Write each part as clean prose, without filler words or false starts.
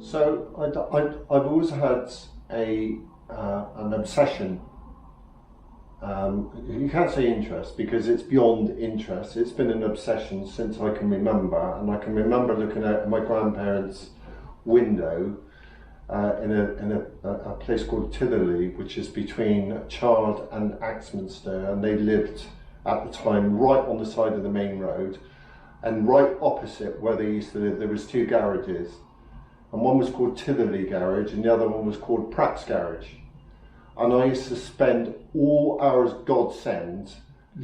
So I've always had an obsession. You can't say interest because it's beyond interest. It's been an obsession since I can remember, and I can remember looking out at my grandparents' window in a place called Titherley, which is between Chard and Axminster, and they lived at the time right on the side of the main road, and right opposite where they used to live there was two garages, and one was called Titherley Garage and the other one was called Pratt's Garage. And I used to spend all hours godsend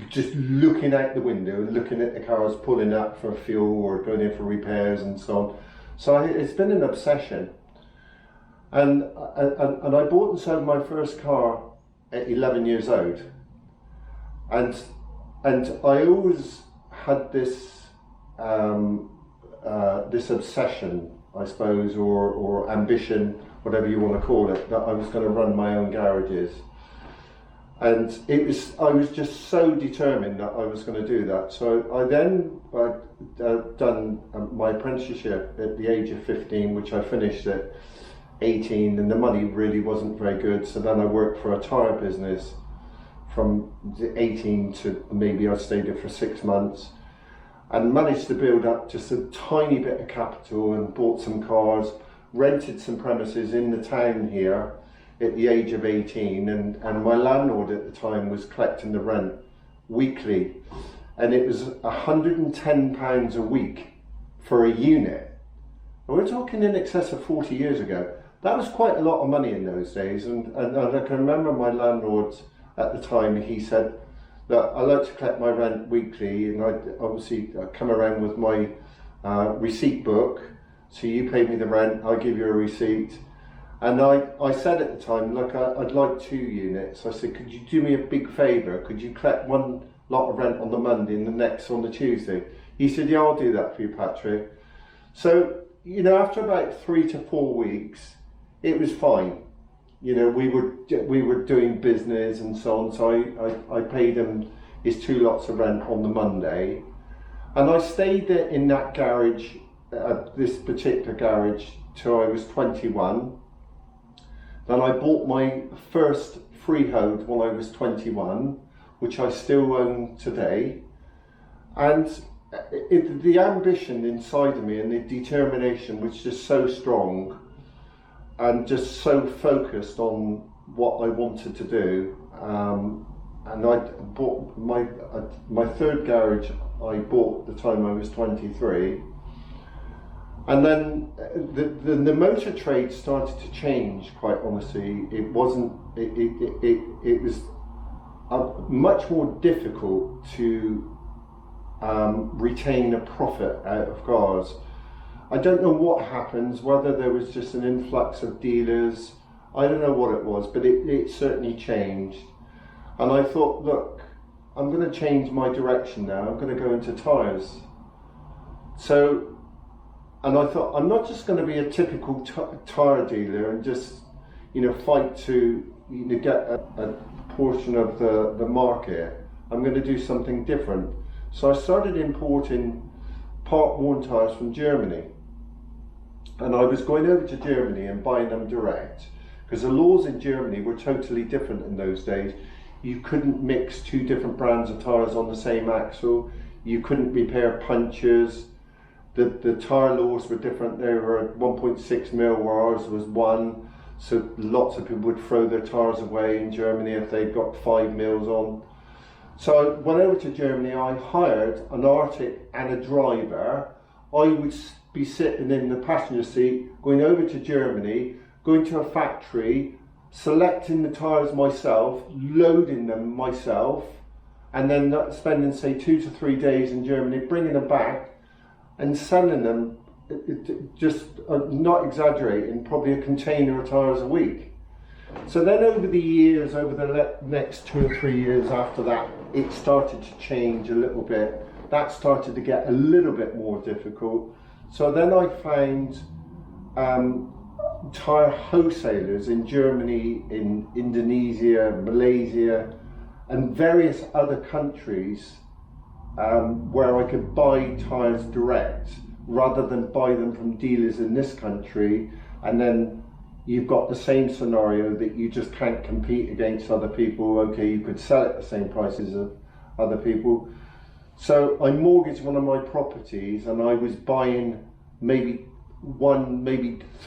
just looking out the window and looking at the cars pulling up for fuel or going in for repairs and so on. So it's been an obsession. And I bought and sold my first car at 11 years old. And I always had this this obsession, I suppose, or ambition, whatever you want to call it, that I was going to run my own garages. And I was just so determined that I was going to do that. So I then done my apprenticeship at the age of 15, which I finished at 18, and the money really wasn't very good. So then I worked for a tyre business from 18 to maybe I stayed there for 6 months, and managed to build up just a tiny bit of capital and bought some cars, rented some premises in the town here at the age of 18, and my landlord at the time was collecting the rent weekly, and it was £110 a week for a unit. And we're talking in excess of 40 years ago. That was quite a lot of money in those days, and I can remember my landlord at the time, he said that I like to collect my rent weekly, and I'd obviously come around with my receipt book. So you pay me the rent, I give you a receipt. And I said at the time, look, I'd like 2 units. I said, could you do me a big favour? Could you collect one lot of rent on the Monday and the next on the Tuesday? He said, yeah, I'll do that for you, Patrick. So, you know, after about 3 to 4 weeks, it was fine. You know, we were doing business and so on. So I paid him his 2 lots of rent on the Monday. And I stayed there in that garage, this particular garage, till I was 21. Then I bought my first freehold when I was 21, which I still own today. And the ambition inside of me and the determination was just so strong and just so focused on what I wanted to do. And I bought my third garage I bought the time I was 23. And then the motor trade started to change, quite honestly. It was much more difficult to retain a profit out of cars. I don't know what happens, whether there was just an influx of dealers, I don't know what it was, but it certainly changed. And I thought, look, I'm going to change my direction now, I'm going to go into tyres. And I thought, I'm not just going to be a typical tyre dealer and just, you know, fight to get a portion of the market. I'm going to do something different. So I started importing part-worn tyres from Germany. And I was going over to Germany and buying them direct, because the laws in Germany were totally different in those days. You couldn't mix 2 different brands of tyres on the same axle. You couldn't repair punctures. The tyre laws were different. They were at 1.6 mil, where ours was 1. So lots of people would throw their tyres away in Germany if they'd got 5 mils on. So I went over to Germany. I hired an Arctic and a driver. I would be sitting in the passenger seat, going over to Germany, going to a factory, selecting the tyres myself, loading them myself, and then spending, say, 2 to 3 days in Germany, bringing them back and selling them, just not exaggerating, probably a container of tyres a week. So then over the years, over the next 2 or 3 years after that, it started to change a little bit. That started to get a little bit more difficult. So then I found tyre wholesalers in Germany, in Indonesia, Malaysia, and various other countries where I could buy tyres direct rather than buy them from dealers in this country and then you've got the same scenario that you just can't compete against other people. Okay, you could sell at the same prices as other people. So I mortgaged one of my properties, and I was buying maybe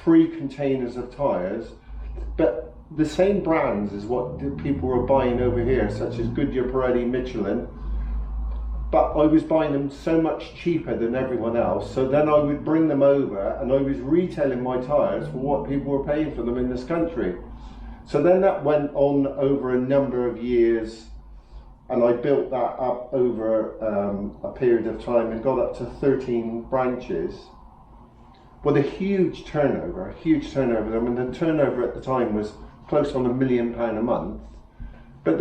3 containers of tyres, but the same brands as what people were buying over here, such as Goodyear, Pirelli, Michelin, but I was buying them so much cheaper than everyone else. So then I would bring them over, and I was retailing my tyres for what people were paying for them in this country. So then that went on over a number of years, and I built that up over a period of time and got up to 13 branches with a huge turnover. I mean, the turnover at the time was close on £1 million a month, but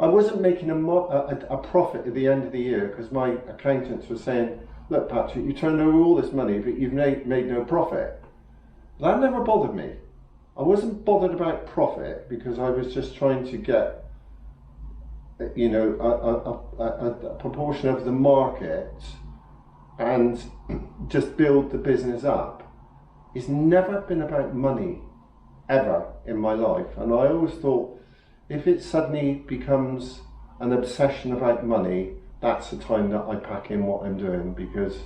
I wasn't making a profit at the end of the year, because my accountants were saying, look Patrick, you turned over all this money but you've made no profit. That never bothered me. I wasn't bothered about profit, because I was just trying to get, you know, a proportion of the market and just build the business up. It's never been about money, ever, in my life. And I always thought, if it suddenly becomes an obsession about money, that's the time that I pack in what I'm doing, because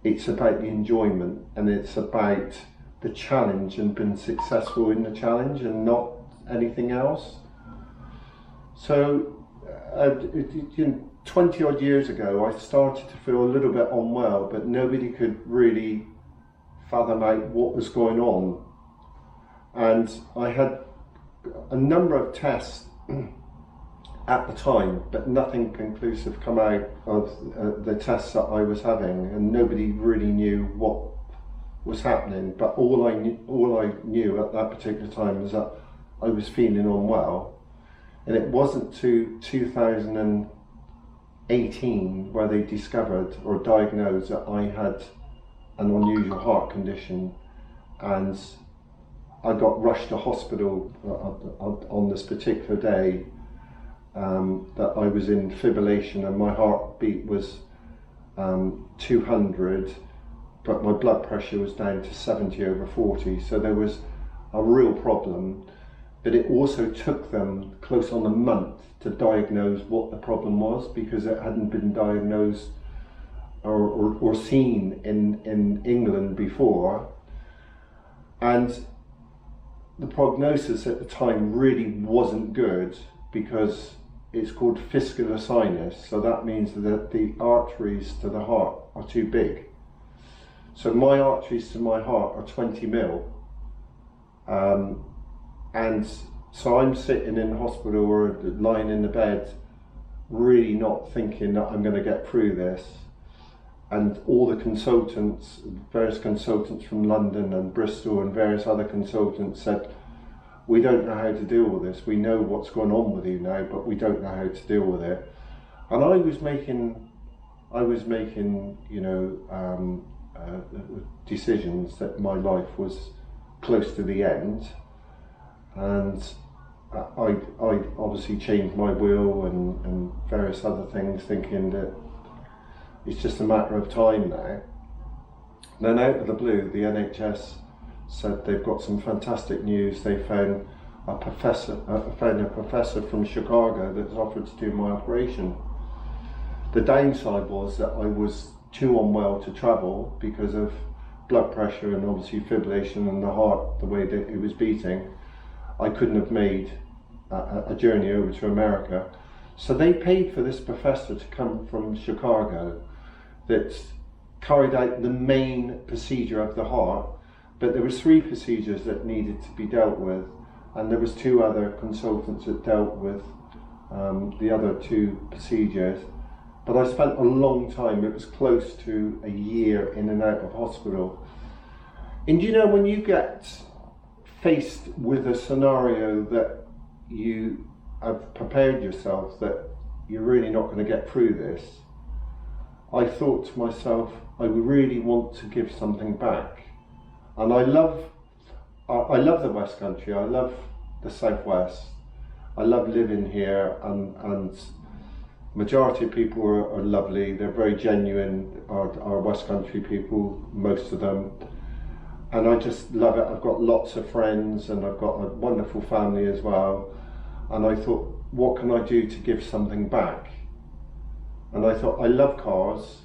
it's about the enjoyment, and it's about the challenge and being successful in the challenge and not anything else. So 20 odd years ago, I started to feel a little bit unwell, but nobody could really fathom out what was going on. And I had a number of tests at the time, but nothing conclusive come out of the tests that I was having, and nobody really knew what was happening. But all I knew at that particular time was that I was feeling unwell. And it wasn't to 2018 where they discovered or diagnosed that I had an unusual heart condition, and I got rushed to hospital on this particular day, that I was in fibrillation, and my heartbeat was 200, but my blood pressure was down to 70/40. So there was a real problem. But it also took them close on a month to diagnose what the problem was, because it hadn't been diagnosed or seen in England before. And the prognosis at the time really wasn't good, because it's called fistula sinus. So that means that the arteries to the heart are too big. So my arteries to my heart are 20 mil. And so I'm sitting in the hospital or lying in the bed, really not thinking that I'm going to get through this. And all the consultants, various consultants from London and Bristol and various other consultants said, we don't know how to deal with this. We know what's going on with you now, but we don't know how to deal with it. And I was making, you know, decisions that my life was close to the end. And I obviously changed my will and various other things, thinking that it's just a matter of time now. Then out of the blue, the NHS said they've got some fantastic news. They found a professor from Chicago that's offered to do my operation. The downside was that I was too unwell to travel because of blood pressure and obviously fibrillation and the heart, the way that it was beating. I couldn't have made a journey over to America. So they paid for this professor to come from Chicago that carried out the main procedure of the heart, but there was 3 procedures that needed to be dealt with, and there was 2 other consultants that dealt with the other 2 procedures. But I spent a long time, it was close to a year in and out of hospital. And you know, when you get faced with a scenario that you have prepared yourself that you're really not going to get through this, I thought to myself, I really want to give something back. And I love the West Country, I love the Southwest, I love living here, and majority of people are lovely, they're very genuine, our West Country people, most of them. and I just love it. I've got lots of friends and I've got a wonderful family as well. And I thought, what can I do to give something back? And I thought, I love cars.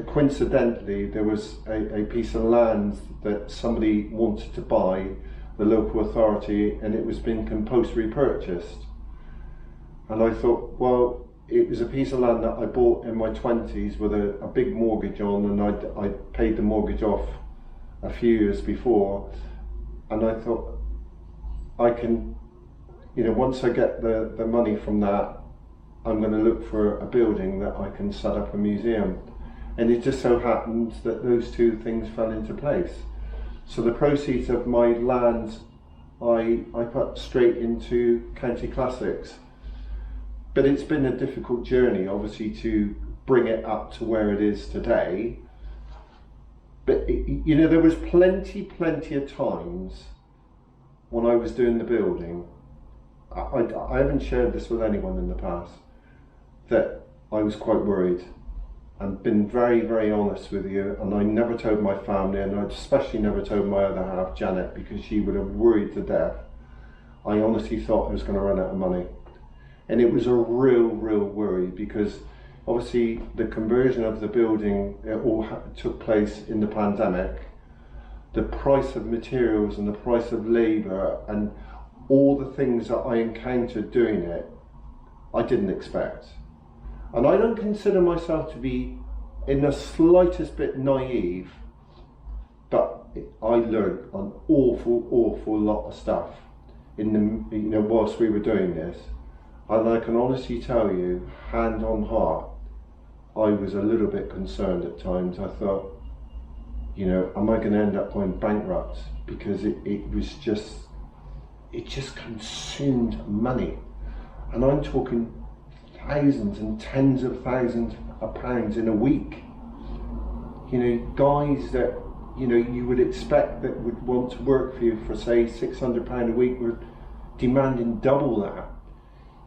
Coincidentally, there was a piece of land that somebody wanted to buy, the local authority, and it was being compulsory purchased. And I thought, well, it was a piece of land that I bought in my 20s with a big mortgage on, and I paid the mortgage off a few years before. And I thought, I can, you know, once I get the money from that, I'm going to look for a building that I can set up a museum. And it just so happens that those two things fell into place. So the proceeds of my land, I put straight into County Classics. But it's been a difficult journey, obviously, to bring it up to where it is today. But, you know, there was plenty of times when I was doing the building, I haven't shared this with anyone in the past, that I was quite worried. And been very honest with you, and I never told my family, and I especially never told my other half, Janet, because she would have worried to death. I honestly thought I was going to run out of money. And it was a real worry, because obviously the conversion of the building, it all took place in the pandemic. The price of materials and the price of labour and all the things that I encountered doing it, I didn't expect. And I don't consider myself to be in the slightest bit naive, but I learned an awful lot of stuff in the, you know, whilst we were doing this. And I can honestly tell you, hand on heart, I was a little bit concerned at times. I thought, you know, am I going to end up going bankrupt? Because it just consumed money. And I'm talking thousands and tens of thousands of pounds in a week. You know, guys that, you know, you would expect that would want to work for you for, say, £600 a week were demanding double that.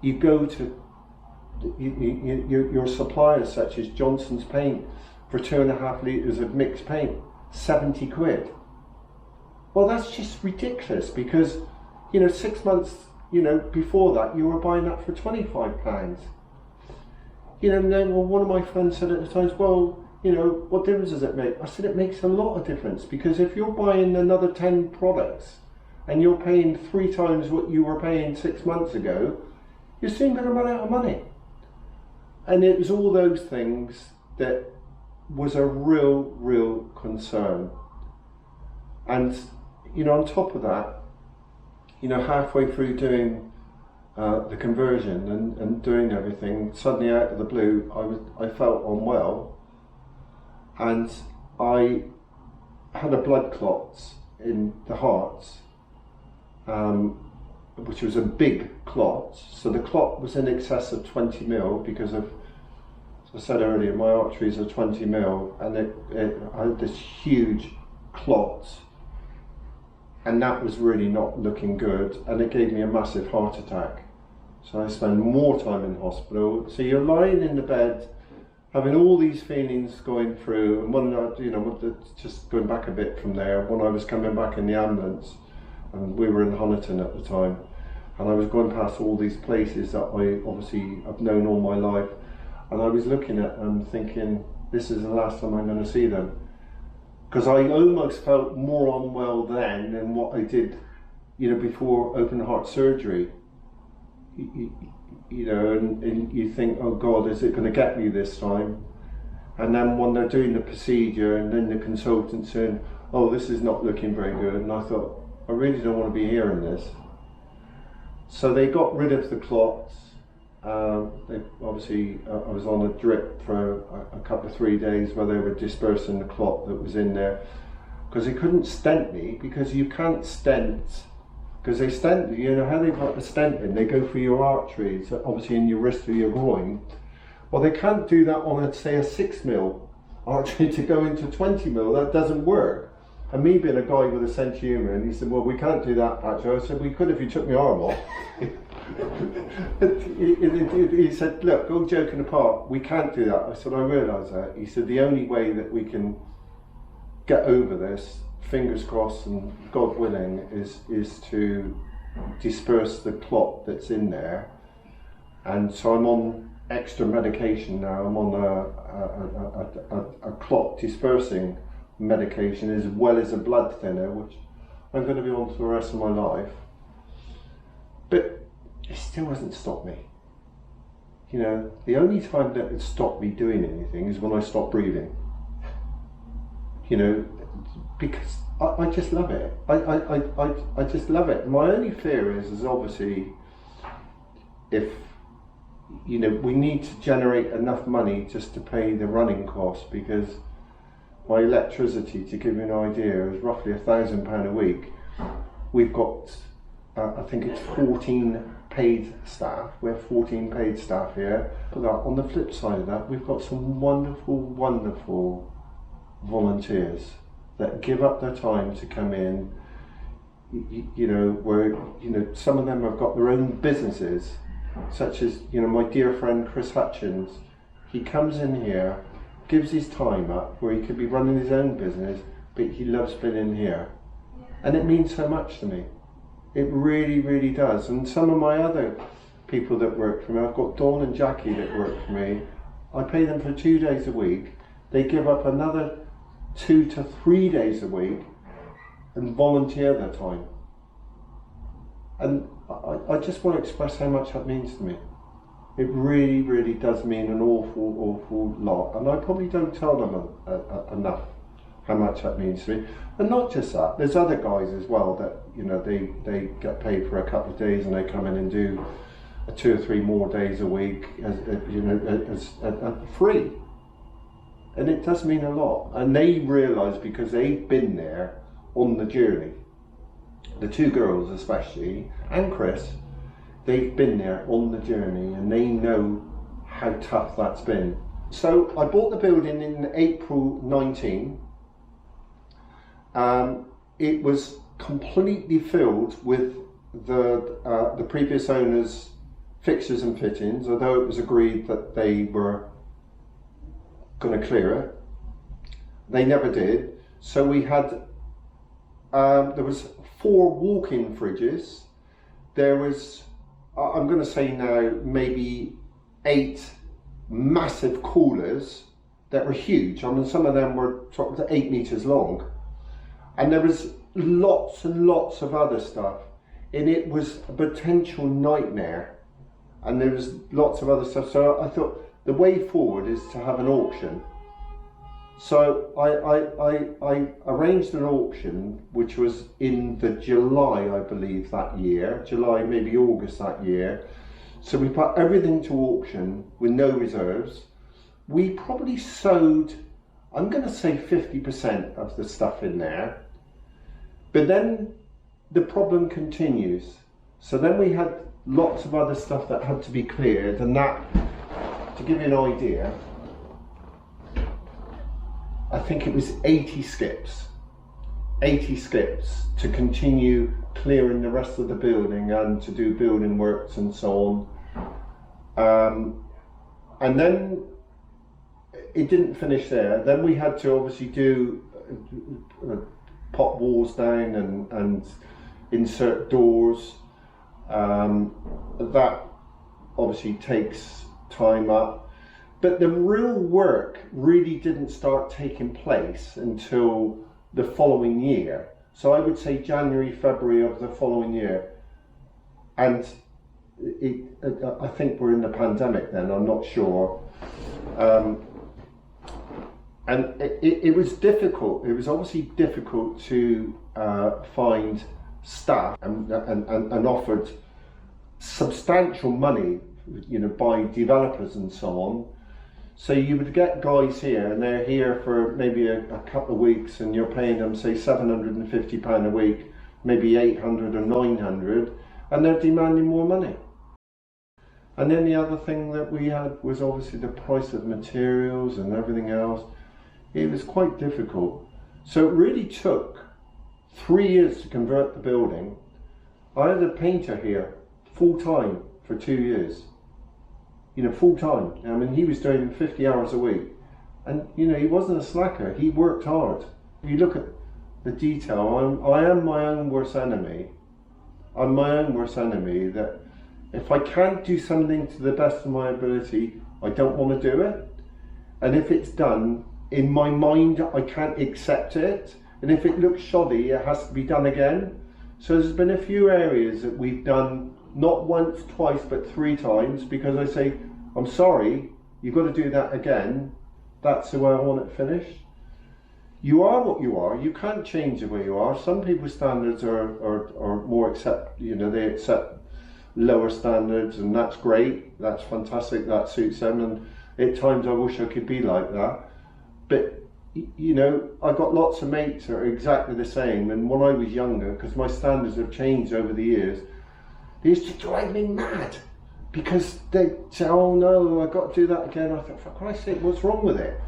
You go to your suppliers such as Johnson's Paint for 2.5 litres of mixed paint, 70 quid. Well, that's just ridiculous, because, you know, 6 months, you know, before that you were buying that for £25. You know, and then, well, one of my friends said at the time, well, you know, what difference does it make? I said, it makes a lot of difference, because if you're buying another 10 products and you're paying 3 times what you were paying 6 months ago, you're soon going to run out of money. And it was all those things that was a real concern. And, you know, on top of that, you know, halfway through doing the conversion and doing everything, suddenly out of the blue, I felt unwell, and I had a blood clot in the heart, which was a big clot. So the clot was in excess of 20 mil, because of, as I said earlier, my arteries are 20 mil, and I had this huge clot, and that was really not looking good, and it gave me a massive heart attack. So I spent more time in hospital. So you're lying in the bed, having all these feelings going through, and when you know, just going back a bit from there, when I was coming back in the ambulance, and we were in Honiton at the time, and I was going past all these places that I obviously have known all my life, and I was looking at them thinking, this is the last time I'm going to see them. Because I almost felt more unwell then than what I did, you know, before open heart surgery. You know, and you think, oh God, is it going to get me this time? And then when they're doing the procedure, and then the consultant saying, oh, this is not looking very good, and I thought, I really don't want to be hearing this. So they got rid of the clots. They obviously, I was on a drip for a couple of 3 days where they were dispersing the clot that was in there, because they couldn't stent me, because you can't stent. Because they stent, you know how they put the stent in, they go through your arteries, obviously in your wrist or your groin. Well, they can't do that on, say, a 6 mil artery to go into 20 mil, that doesn't work. And me being a guy with a sense of humour, and he said, well, we can't do that, Patrick. I said, we could if you took my arm off. He said, look, all joking apart, we can't do that. I said, I realise that. He said, the only way that we can get over this, fingers crossed and God willing, is to disperse the clot that's in there. And so I'm on extra medication now. I'm on a clot dispersing medication as well as a blood thinner, which I'm going to be on for the rest of my life. But it still hasn't stopped me. You know, the only time that it stopped me doing anything is when I stopped breathing. You know, because I just love it. I just love it. My only fear is obviously if, you know, we need to generate enough money just to pay the running costs, because my electricity, to give you an idea, is roughly £1,000 a week. We've got, I think it's 14 paid staff. We have 14 paid staff here. But on the flip side of that, we've got some wonderful, wonderful volunteers that give up their time to come in. You know, where, you know, some of them have got their own businesses, such as, you know, my dear friend Chris Hutchins. He comes in here, gives his time up where he could be running his own business, but he loves being in here. And it means so much to me. It really, really does. And some of my other people that work for me, I've got Dawn and Jackie that work for me. I pay them for 2 days a week. They give up another 2 to 3 days a week and volunteer their time. And I just want to express how much that means to me. It really, really does mean an awful, awful lot. And I probably don't tell them enough how much that means to me. And not just that, there's other guys as well that, you know, they get paid for a couple of days and they come in and do 2 or 3 more days a week as you know, as free. And it does mean a lot. And they realise, because they've been there on the journey, the 2 girls especially, and Chris, they've been there on the journey and they know how tough that's been. So I bought the building in April 19. It was completely filled with the previous owner's fixtures and fittings, although it was agreed that they were going to clear it. They never did. So we had, there was 4 walk-in fridges. There was, I'm going to say now, maybe 8 massive coolers that were huge. I mean, some of them were 8 meters long. And there was lots and lots of other stuff. And it was a potential nightmare. And there was lots of other stuff. So I thought the way forward is to have an auction. So I arranged an auction, which was in the July, I believe, that year. July, maybe August that year. So we put everything to auction with no reserves. We probably sold, I'm going to say 50% of the stuff in there. But then the problem continues. So then we had lots of other stuff that had to be cleared, and that, to give you an idea, I think it was 80 skips. 80 skips to continue clearing the rest of the building and to do building works and so on. And then it didn't finish there. Then we had to obviously do pop walls down and insert doors. That obviously takes time up. But the real work really didn't start taking place until the following year. So I would say January, February of the following year. And I think we're in the pandemic then, I'm not sure. And it was difficult. It was obviously difficult to find staff and offered substantial money, you know, by developers and so on. So you would get guys here and they're here for maybe a couple of weeks and you're paying them, say, £750 a week, maybe 800 or 900, and they're demanding more money. And then the other thing that we had was obviously the price of materials and everything else. It was quite difficult. So it really took 3 years to convert the building. I had a painter here full time for 2 years. You know, full time. I mean, he was doing 50 hours a week. And, you know, he wasn't a slacker. He worked hard. you look at the detail, I am my own worst enemy. I'm my own worst enemy, that if I can't do something to the best of my ability, I don't want to do it. And if it's done, in my mind, I can't accept it. And if it looks shoddy, it has to be done again. So there's been a few areas that we've done, not once, twice, but 3 times, because I say, I'm sorry, you've got to do that again. That's the way I want it finished. You are what you are. You can't change the way you are. Some people's standards are more they accept lower standards, and that's great. That's fantastic. That suits them. And at times I wish I could be like that. But I got lots of mates that are exactly the same. And when I was younger, because my standards have changed over the years, they used to drive me mad, because they say, oh no, I've got to do that again. I thought, for Christ's sake, what's wrong with it?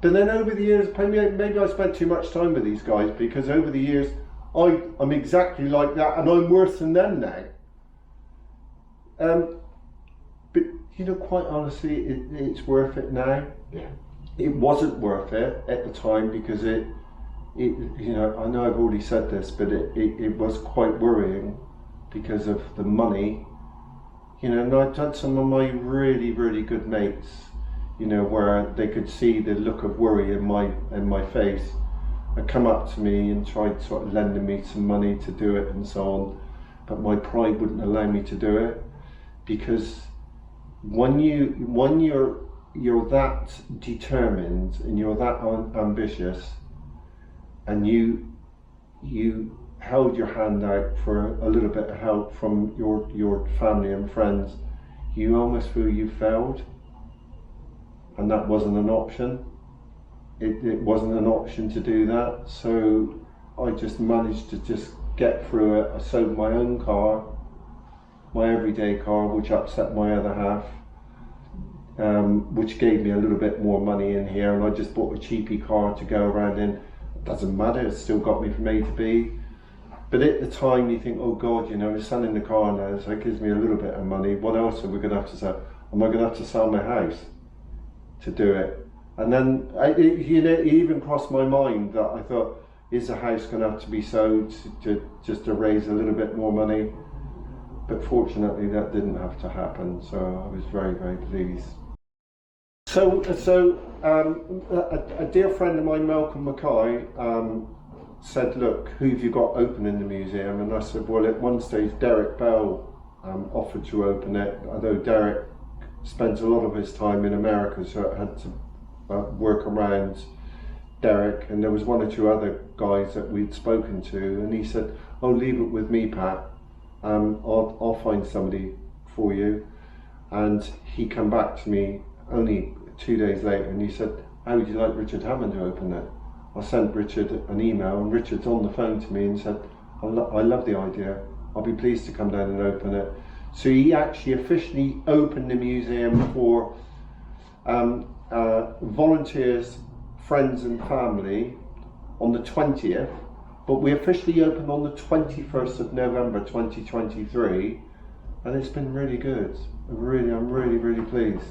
But then over the years, maybe I spent too much time with these guys, because over the years, I'm exactly like that, and I'm worse than them now. But quite honestly, it's worth it now. Yeah. It wasn't worth it at the time, because I know I've already said this, but it was quite worrying because of the money. And I'd had some of my really, really good mates, where they could see the look of worry in my face, and come up to me and tried sort of lending me some money to do it and so on. But my pride wouldn't allow me to do it, because when you're that determined and you're that ambitious, and you held your hand out for a little bit of help from your family and friends, you almost feel you failed. And that wasn't an option. It wasn't an option to do that. So I just managed to just get through it. I sold my own car, my everyday car, which upset my other half, which gave me a little bit more money in here, and I just bought a cheapy car to go around in. It doesn't matter, it's still got me from A to B. But at the time you think, oh God, we're selling the car now, so it gives me a little bit of money. What else are we going to have to sell? Am I going to have to sell my house to do it? And then it even crossed my mind that I thought, is the house going to have to be sold to raise a little bit more money? But fortunately that didn't have to happen, so I was very, very pleased. So a dear friend of mine, Malcolm Mackay, said, look, who have you got opening the museum? And I said, well, at one stage Derek Bell offered to open it, although Derek spent a lot of his time in America, so I had to work around Derek, and there was 1 or 2 other guys that we'd spoken to, and he said, oh, leave it with me, Pat, I'll find somebody for you. And he came back to me only 2 days later, and he said, how would you like Richard Hammond to open it? I sent Richard an email, and Richard's on the phone to me and said, I love the idea, I'll be pleased to come down and open it. So he actually officially opened the museum for volunteers, friends and family on the 20th, but we officially opened on the 21st of November 2023, and it's been really good. I'm really, really pleased.